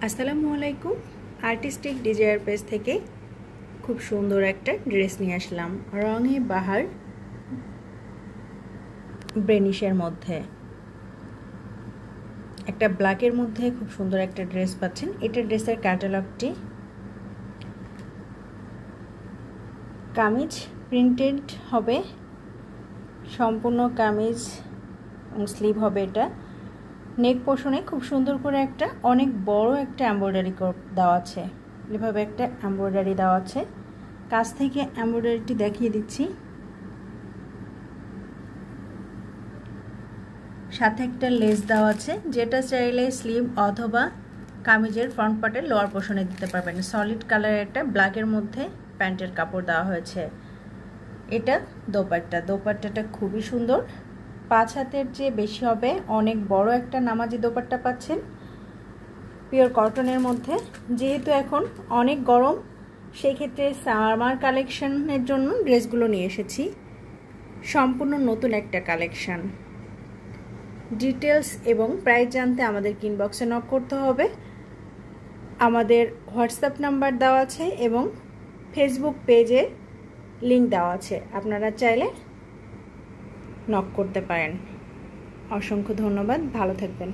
আসসালামু আলাইকুম। Artistic desire page থেকে খুব সুন্দর একটা ড্রেস নিয়ে আসলাম রঙে বাহার ব্রেনিশের মধ্যে। একটা ব্ল্যাকের মধ্যে খুব সুন্দর একটা ড্রেস পাচ্ছেন। এটা ড্রেসের ক্যাটালগটি। কামিজ প্রিন্টেড হবে, সম্পূর্ণ কামিজ স্লিভ হবে। এটা নেক পোর্শনে খুব সুন্দর করে একটা অনেক বড় একটা এমব্রয়ডারি দেওয়া আছে। এভাবে একটা এমব্রয়ডারি দেওয়া আছে। কাছ থেকে এমব্রয়ডারিটি দেখিয়ে দিচ্ছি। সাথে একটা লেস দেওয়া আছে, যেটা চাইলে স্লিভ অথবা কামিজের ফ্রন্ট পার্টের লোয়ার পোর্শনে দিতে পারবেন। সলিড কালারের একটা ব্ল্যাকের মধ্যে প্যান্টের কাপড় দেওয়া হয়েছে। এটা দোপাট্টাটা খুবই সুন্দর, 5 হাতের চেয়ে বেশি হবে। অনেক বড় একটা নামাজি দোপাট্টা পাচ্ছেন পিওর কটনের মধ্যে। যেহেতু এখন অনেক গরম, সেই ক্ষেত্রে সামার কালেকশনের জন্য ড্রেসগুলো নিয়ে এসেছি। সম্পূর্ণ নতুন একটা কালেকশন। ডিটেলস এবং প্রাইস জানতে আমাদের ইনবক্সে নক করতে হবে। আমাদের হোয়াটসঅ্যাপ নাম্বার দেওয়া আছে এবং ফেসবুক পেজে লিংক দেওয়া আছে, আপনারা চাইলে নক করতে পারেন। অসংখ্য ধন্যবাদ, ভালো থাকবেন।